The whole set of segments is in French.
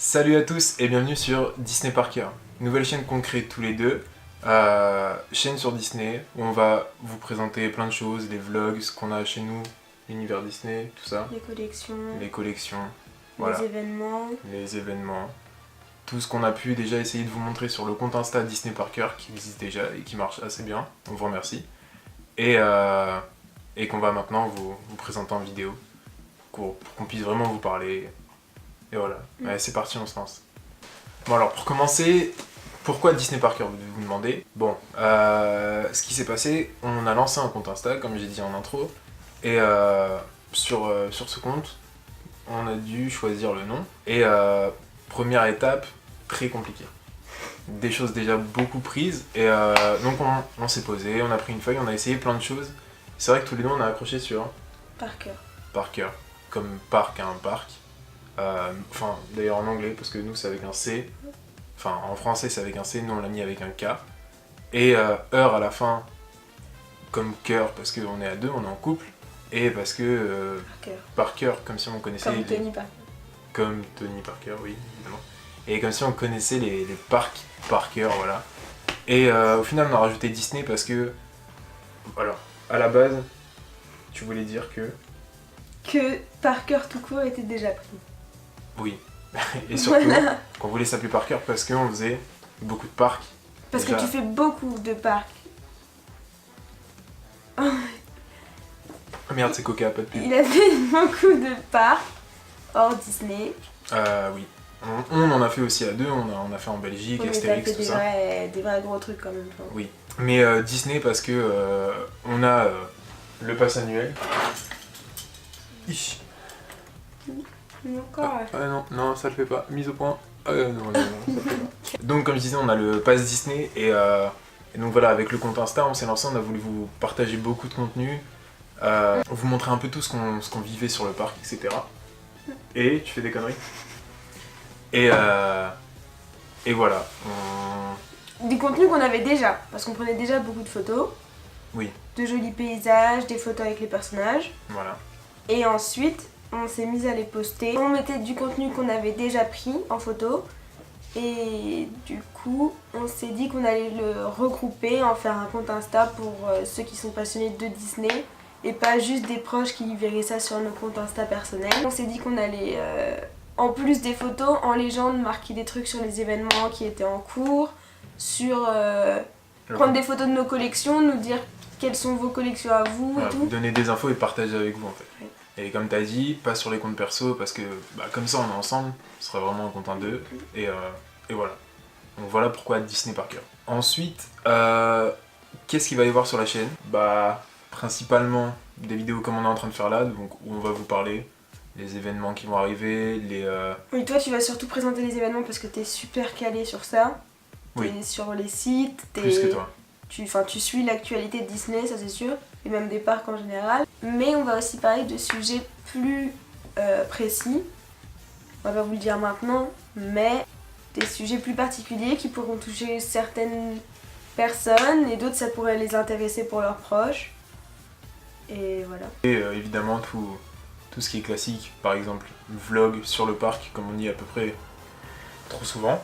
Salut à tous et bienvenue sur Disney Parker, nouvelle chaîne qu'on crée tous les deux, chaîne sur Disney où on va vous présenter plein de choses, les vlogs, ce qu'on a chez nous, l'univers Disney, tout ça. Les collections, voilà. Les événements, tout ce qu'on a pu déjà essayer de vous montrer sur le compte Insta Disney Parker qui existe déjà et qui marche assez bien, on vous remercie. Et qu'on va maintenant vous présenter en vidéo pour qu'on puisse vraiment vous parler. Et voilà, allez, c'est parti, on se lance. Bon alors pour commencer, pourquoi Disney Parker, vous devez vous demander. Bon, ce qui s'est passé, on a lancé un compte Insta, comme j'ai dit en intro, et sur ce compte, on a dû choisir le nom. Et première étape, très compliquée. Des choses déjà beaucoup prises, et donc on s'est posé, on a pris une feuille, on a essayé plein de choses. C'est vrai que tous les deux on a accroché sur Parker, comme parc à un parc. Enfin, d'ailleurs en anglais, parce que nous c'est avec un C. Enfin, en français c'est avec un C, nous on l'a mis avec un K. Et heure à la fin, comme cœur, parce qu'on est à deux, on est en couple. Et parce que Parker, comme si on connaissait. Comme Tony Parker. Comme Tony Parker, oui, évidemment. Et comme si on connaissait les parcs Parker, voilà. Et au final on a rajouté Disney parce que. Alors, à la base, tu voulais dire que Parker tout court était déjà pris. Oui. Et surtout, qu'on voulait s'appeler Parker parce qu'on faisait beaucoup de parcs. Parce déjà. que tu fais beaucoup de parcs. Ah merde, c'est Coca, pas de pub. Il a fait beaucoup de parcs hors Disney. Oui. On en a fait aussi à deux, on a fait en Belgique, Astérix, tout ça. Des vrais gros trucs quand même. Oui. Mais Disney parce que on a le pass annuel. Encore. Non, ça le fait pas. Mise au point. Non, ça le fait pas. Donc comme je disais, on a le pass Disney et donc voilà, avec le compte Insta, on s'est lancé, on a voulu vous partager beaucoup de contenu, vous montrer un peu tout ce qu'on vivait sur le parc, etc. Et tu fais des conneries. Et voilà. Des contenus qu'on avait déjà, parce qu'on prenait déjà beaucoup de photos. Oui. De jolis paysages, des photos avec les personnages. Voilà. Et ensuite, on s'est mis à les poster. On mettait du contenu qu'on avait déjà pris en photo. Et du coup, on s'est dit qu'on allait le regrouper, en faire un compte Insta pour ceux qui sont passionnés de Disney. Et pas juste des proches qui verraient ça sur nos comptes Insta personnels. On s'est dit qu'on allait, en plus des photos, en légende, marquer des trucs sur les événements qui étaient en cours. Prendre des photos de nos collections, nous dire quelles sont vos collections à vous et tout. Vous donner des infos et partager avec vous en fait. Ouais. Et comme t'as dit, pas sur les comptes perso parce que comme ça on est ensemble, ce sera vraiment un compte à deux. Et voilà. Donc voilà pourquoi Disney Parker. Ensuite, qu'est-ce qu'il va y avoir sur la chaîne ? Principalement des vidéos comme on est en train de faire là, donc où on va vous parler des événements qui vont arriver, Oui, toi tu vas surtout présenter les événements parce que t'es super calé sur ça. Oui. T'es sur les sites, Plus que toi. Tu suis l'actualité de Disney, ça c'est sûr, et même des parcs en général. Mais on va aussi parler de sujets plus précis. On va pas vous le dire maintenant, mais des sujets plus particuliers qui pourront toucher certaines personnes et d'autres ça pourrait les intéresser pour leurs proches. Et voilà. Et évidemment tout ce qui est classique, par exemple vlog sur le parc, comme on dit à peu près trop souvent.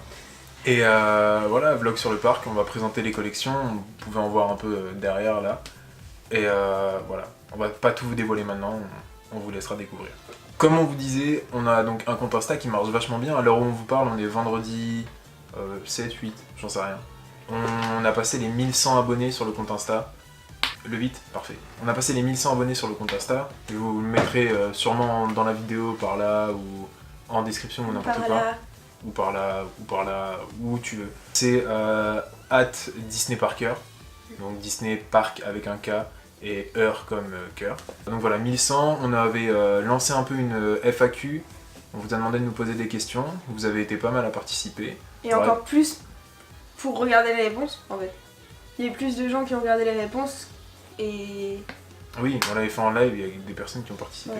Et voilà, vlog sur le parc, on va présenter les collections, vous pouvez en voir un peu derrière là. Et voilà, on va pas tout vous dévoiler maintenant, on vous laissera découvrir. Comme on vous disait, on a donc un compte Insta qui marche vachement bien. À l'heure où on vous parle, on est vendredi 7, 8, j'en sais rien. On a passé les 1100 abonnés sur le compte Insta. Le 8, parfait. On a passé les 1100 abonnés sur le compte Insta. Je vous le mettrai sûrement dans la vidéo, par là, ou en description, ou n'importe quoi. Ou par là, où tu veux. C'est @Disney Parker. Donc Disney Park avec un K et heure comme cœur. Donc voilà, 1100. On avait lancé un peu une FAQ. On vous a demandé de nous poser des questions. Vous avez été pas mal à participer. Et encore plus pour regarder les réponses en fait. Il y a eu plus de gens qui ont regardé les réponses et... Oui, on l'avait fait en live, il y a des personnes qui ont participé,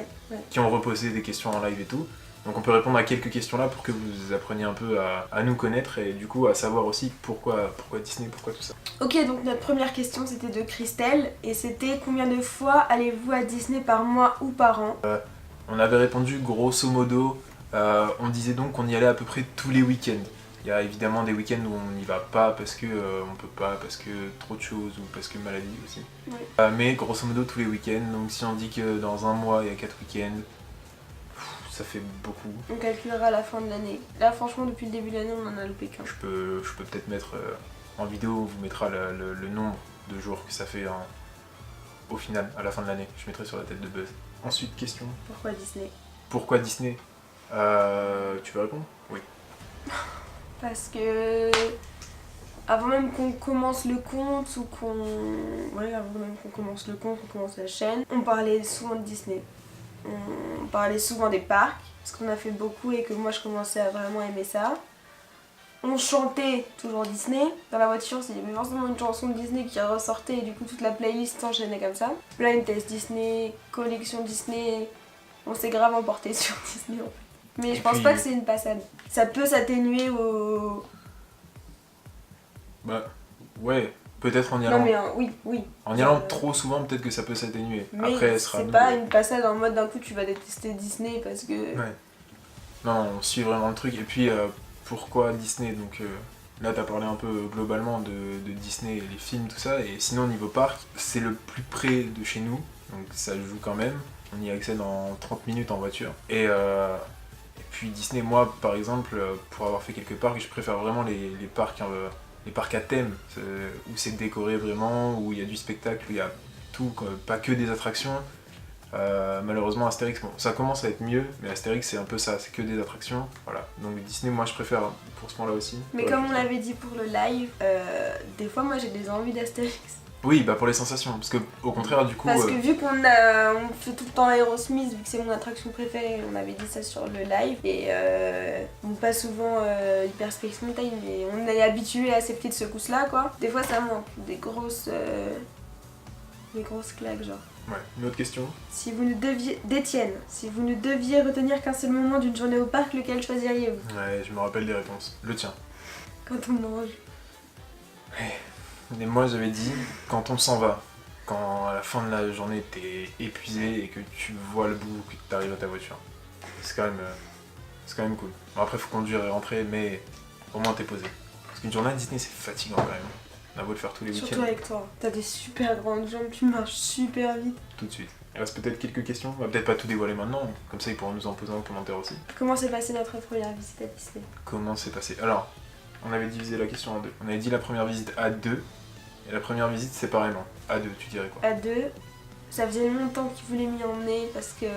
qui ont reposé des questions en live et tout. Donc on peut répondre à quelques questions là pour que vous appreniez un peu à nous connaître et du coup à savoir aussi pourquoi Disney, pourquoi tout ça. Ok, donc notre première question c'était de Christelle et c'était combien de fois allez-vous à Disney par mois ou par an ? On avait répondu grosso modo On disait donc qu'on y allait à peu près tous les week-ends. Il y a évidemment des week-ends où on n'y va pas parce que on peut pas, parce que trop de choses ou parce que maladie aussi. Oui. Mais grosso modo tous les week-ends, donc si on dit que dans un mois il y a 4 week-ends, ça fait beaucoup. On calculera à la fin de l'année. Là franchement depuis le début de l'année on en a loupé qu'un. Je peux peut-être mettre en vidéo, on vous mettra le nombre de jours que ça fait au final, à la fin de l'année. Je mettrai sur la tête de Buzz. Ensuite, question. Pourquoi Disney? Pourquoi Disney? Tu veux répondre? Oui. Parce que avant même qu'on commence le compte ou avant même qu'on commence le compte, qu'on commence la chaîne, on parlait souvent de Disney. On parlait souvent des parcs, parce qu'on a fait beaucoup et que moi je commençais à vraiment aimer ça. On chantait toujours Disney. Dans la voiture, il y avait forcément une chanson de Disney qui ressortait et du coup toute la playlist s'enchaînait comme ça. Blind Test Disney, collection Disney, on s'est grave emporté sur Disney en fait. Mais je pense pas que c'est une passade. Ça peut s'atténuer au... Bah, ouais, peut-être en y allant. Non mais oui. En y allant trop souvent, peut-être que ça peut s'atténuer. Mais après, elle sera c'est pas une passade en mode d'un coup tu vas détester Disney parce que... Ouais. Non, on suit vraiment le truc. Et puis, pourquoi Disney? Donc là, t'as parlé un peu globalement de Disney, les films, tout ça. Et sinon, niveau parc, c'est le plus près de chez nous. Donc ça joue quand même. On y accède en 30 minutes en voiture. Et puis Disney, moi, par exemple, pour avoir fait quelques parcs, je préfère vraiment les parcs... les parcs à thème, où c'est décoré vraiment, où il y a du spectacle, où il y a tout, pas que des attractions. Malheureusement Astérix, bon, ça commence à être mieux, mais Astérix c'est un peu ça, c'est que des attractions. Voilà. Donc Disney, moi je préfère pour ce point-là aussi. Mais comme on l'avait dit pour le live, des fois moi j'ai des envies d'Astérix. Oui, bah pour les sensations, parce que au contraire du coup... Parce que vu qu'on fait tout le temps Aerosmith, vu que c'est mon attraction préférée, on avait dit ça sur le live, et on passe souvent Hyper Space Mountain, mais on est habitué à ces petites secousses-là, quoi. Des fois ça manque, des grosses claques, genre. Ouais, une autre question. Si vous ne deviez retenir qu'un seul moment d'une journée au parc, lequel choisiriez-vous? Ouais, je me rappelle des réponses. Le tien. Quand on mange. Ouais. Mais moi j'avais dit quand on s'en va, quand à la fin de la journée t'es épuisé et que tu vois le bout, que t'arrives à ta voiture. C'est quand même cool. Bon, après faut conduire et rentrer, mais au moins t'es posé. Parce qu'une journée à Disney c'est fatigant quand même. On a beau le faire tous les week-ends. Surtout avec toi, t'as des super grandes jambes, tu marches super vite. Tout de suite. Il reste peut-être quelques questions, on va peut-être pas tout dévoiler maintenant, comme ça ils pourront nous en poser en commentaire aussi. Comment s'est passée notre première visite à Disney? Comment c'est passé? Alors, on avait divisé la question en deux. On avait dit la première visite à deux, et la première visite séparément. À deux, tu dirais quoi? À deux, ça faisait longtemps qu'il voulait m'y emmener parce que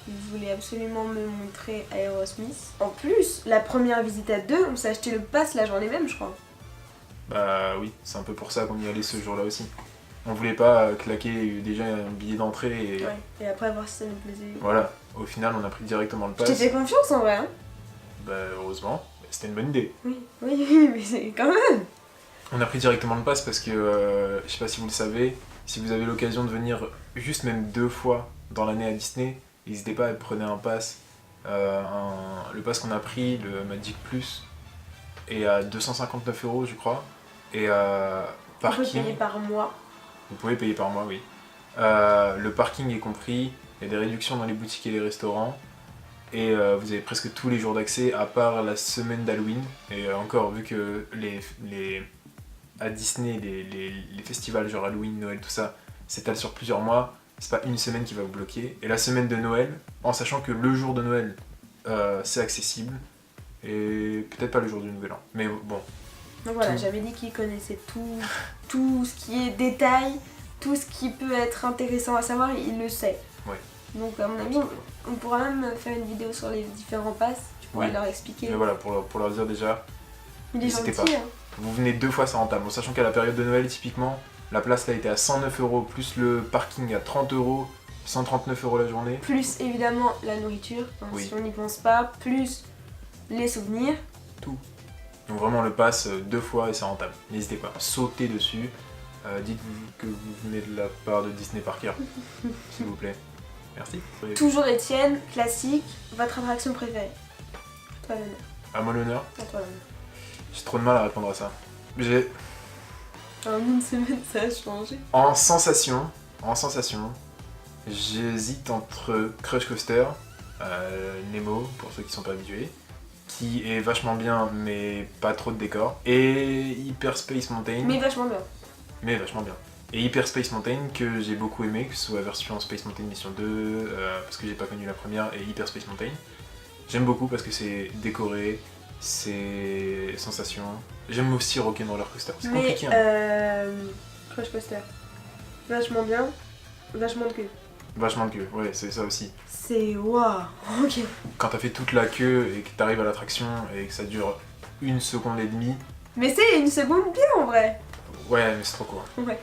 il voulait absolument me montrer Aerosmith. En plus, la première visite à deux, on s'est acheté le pass la journée même, je crois. Bah oui, c'est un peu pour ça qu'on y allait ce jour-là aussi. On voulait pas claquer déjà un billet d'entrée et... Ouais, et après voir si ça nous plaisait. Voilà, au final on a pris directement le pass. Je t'ai fait confiance en vrai, hein? Bah heureusement, c'était une bonne idée. Oui, mais c'est quand même. On a pris directement le pass parce que, je sais pas si vous le savez, si vous avez l'occasion de venir juste même 2 fois dans l'année à Disney, n'hésitez pas à prendre un pass. Le pass qu'on a pris, le Magic Plus, est à 259 € je crois. Et parking... On peut payer par mois. Vous pouvez payer par mois, oui. Le parking est compris, il y a des réductions dans les boutiques et les restaurants. Et vous avez presque tous les jours d'accès, à part la semaine d'Halloween. Et encore, vu que à Disney, les festivals genre Halloween, Noël, tout ça, s'étalent sur plusieurs mois, c'est pas une semaine qui va vous bloquer. Et la semaine de Noël, en sachant que le jour de Noël, c'est accessible, et peut-être pas le jour du Nouvel An. Mais bon. Donc voilà, j'avais dit qu'il connaissait tout ce qui est détail, tout ce qui peut être intéressant à savoir, il le sait. Ouais. Donc à mon avis, on pourra même faire une vidéo sur les différents passes, tu pourras leur expliquer. Mais voilà, pour leur dire déjà, il est n'hésitez gentil, pas. hein. Vous venez 2 fois, c'est rentable. En sachant qu'à la période de Noël, typiquement, la place là était à 109 €, plus le parking à 30 €, 139 € la journée. Plus évidemment la nourriture, hein, Oui. si on n'y pense pas, plus les souvenirs. Tout. Donc vraiment le pass 2 fois et c'est rentable. N'hésitez pas, sautez dessus. Dites-vous que vous venez de la part de Disney Parker, s'il vous plaît. Merci. Toujours Étienne, classique, votre attraction préférée? Toi l'honneur. À moi l'honneur. À toi l'honneur. J'ai trop de mal à répondre à ça. En une semaine ça a changé. En sensation, j'hésite entre Crush Coaster, Nemo, pour ceux qui sont pas habitués, qui est vachement bien, mais pas trop de décor. Et Hyperspace Mountain. Mais vachement bien. Mais vachement bien. Et Hyperspace Mountain, que j'ai beaucoup aimé, que ce soit version Space Mountain Mission 2, parce que j'ai pas connu la première, et Hyperspace Mountain. J'aime beaucoup parce que c'est décoré, c'est sensation. J'aime aussi Rock'n'Roller Coaster, c'est compliqué. Crush Coaster. Vachement bien, vachement de queue. Vachement de queue, ouais, c'est ça aussi. C'est waouh, ok. Quand t'as fait toute la queue et que t'arrives à l'attraction et que ça dure 1 seconde et demie. Mais c'est une seconde bien en vrai. Ouais, mais c'est trop court. Ouais.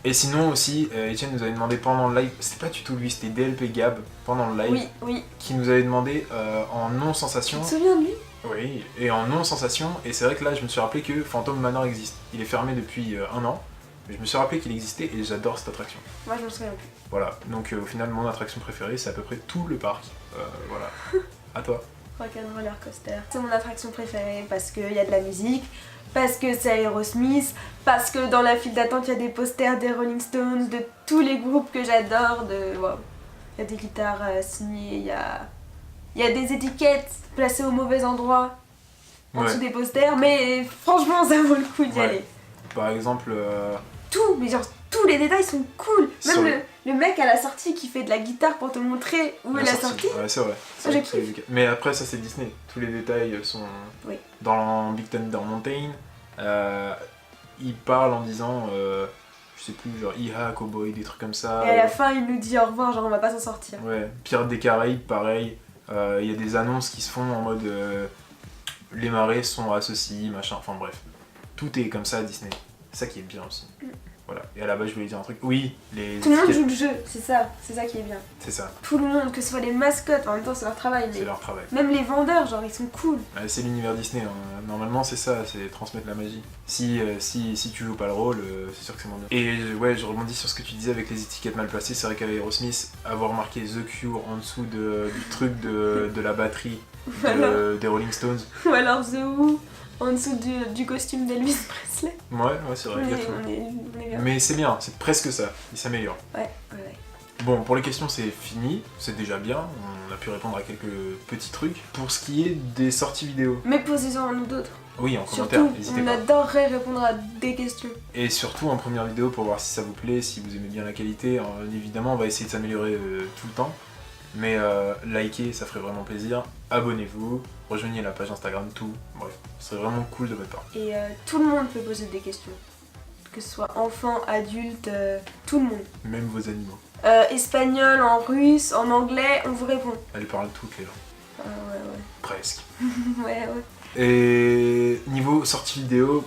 Et sinon aussi, Etienne nous avait demandé pendant le live, c'était pas du tout lui, c'était DLP Gab pendant le live, Oui. qui nous avait demandé en Tu non-sensation. te souviens de lui? Oui, et en non-sensation, et c'est vrai que là je me suis rappelé que Phantom Manor existe. Il est fermé depuis 1 an, mais je me suis rappelé qu'il existait et j'adore cette attraction. Moi je me souviens plus. Voilà, donc au final mon attraction préférée c'est à peu près tout le parc. Voilà. À toi. Rock'n'Roller Coaster. C'est mon attraction préférée parce qu'il y a de la musique, parce que c'est Aerosmith, parce que dans la file d'attente il y a des posters des Rolling Stones, de tous les groupes que j'adore, wow. Il y a des guitares signées, il y a des étiquettes placées au mauvais endroit en dessous des posters, mais franchement ça vaut le coup d'y aller. Par exemple... Tout, mais genre tous les détails sont cool. Sur Même le mec à la sortie qui fait de la guitare pour te montrer où est la sortie. Ouais, c'est vrai. Ça, j'ai kiffé. Mais après, ça c'est Disney. Tous les détails sont dans Big Thunder Mountain. Il parle en disant, je sais plus, genre Iha, Cowboy, des trucs comme ça. Et à la fin, il nous dit au revoir, genre on va pas s'en sortir. Ouais, Pirates des Caraïbes, pareil. Il y a des annonces qui se font en mode les marées sont associées, machin. Enfin bref, tout est comme ça à Disney. C'est ça qui est bien aussi. Voilà. Et à la base, je voulais dire un truc. Oui, les. Tout le monde joue le jeu, c'est ça qui est bien. C'est ça. Tout le monde, que ce soit les mascottes, en même temps c'est leur travail, mais C'est leur travail. même les vendeurs, genre ils sont cool. C'est l'univers Disney, hein. Normalement c'est ça, c'est transmettre la magie. Si tu joues pas le rôle, c'est sûr que c'est moins bien. Et ouais, je rebondis sur ce que tu disais avec les étiquettes mal placées. C'est vrai qu'à Aerosmith, avoir marqué The Cure en dessous du truc de la batterie des Rolling Stones. Ou alors The Who en dessous du costume d'Elvis Presley. Ouais, c'est vrai. On est bien. Mais c'est bien, c'est presque ça, il s'améliore. Ouais. Bon, pour les questions c'est fini, c'est déjà bien, on a pu répondre à quelques petits trucs. Pour ce qui est des sorties vidéo. Mais posez-en à nous d'autres. Oui, en commentaire, Surtout, n'hésitez on pas. adorerait répondre à des questions. Et surtout en première vidéo pour voir si ça vous plaît, si vous aimez bien la qualité. Évidemment, on va essayer de s'améliorer tout le temps. Mais likez, ça ferait vraiment plaisir. Abonnez-vous, rejoignez la page Instagram, tout. Bref, ce serait vraiment cool de votre part. Et tout le monde peut poser des questions. Que ce soit enfant, adulte, tout le monde. Même vos animaux. Espagnol, en russe, en anglais, on vous répond. Elles parlent toutes les langues. Ouais. Presque. ouais. Et niveau sortie vidéo,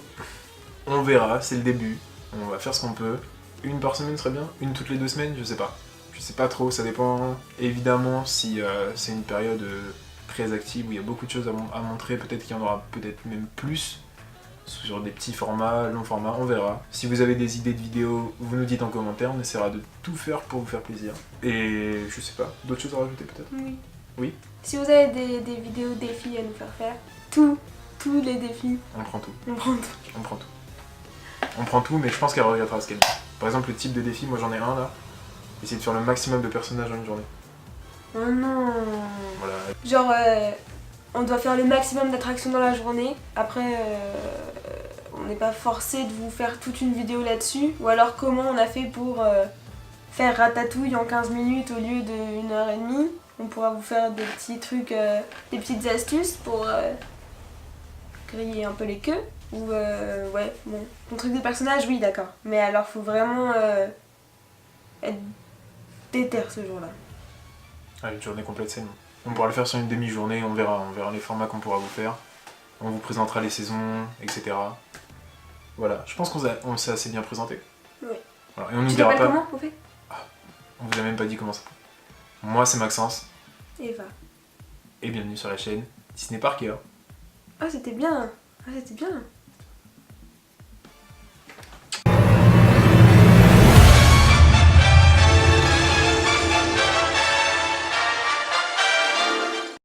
on verra, c'est le début. On va faire ce qu'on peut. Une par semaine serait bien, une toutes les 2 semaines, je sais pas. Je sais pas trop, ça dépend évidemment si c'est une période très active où il y a beaucoup de choses à montrer, peut-être qu'il y en aura peut-être même plus sur des petits formats, longs formats, on verra. Si vous avez des idées de vidéos, vous nous dites en commentaire, on essaiera de tout faire pour vous faire plaisir. Et je sais pas, d'autres choses à rajouter peut-être? Oui. Si vous avez des vidéos défis à nous faire faire, tous les défis, On prend tout. on prend tout. On prend tout, mais je pense qu'elle regrettera ce qu'elle dit. Par exemple, le type de défi, moi j'en ai un là. Essayer de faire le maximum de personnages en une journée. Oh non. Voilà. Genre, on doit faire le maximum d'attractions dans la journée. Après, on n'est pas forcé de vous faire toute une vidéo là-dessus. Ou alors comment on a fait pour faire Ratatouille en 15 minutes au lieu de 1h30. On pourra vous faire des petits trucs, des petites astuces pour griller un peu les queues. Ou ouais, bon. Ton truc de personnage, oui, d'accord. Mais alors, faut vraiment être déter ce jour-là. Ah, une journée complète, c'est non. On pourra le faire sur une demi-journée, on verra les formats qu'on pourra vous faire. On vous présentera les saisons, etc. Voilà, je pense qu'on s'est assez bien présenté. Oui. Voilà. Et on nous Tu dira t'appelles pas. comment, on fait On vous a même pas dit comment ça. Moi, c'est Maxence. Eva. Et bienvenue sur la chaîne Disney Parker. Ah, c'était bien. Ah, c'était bien.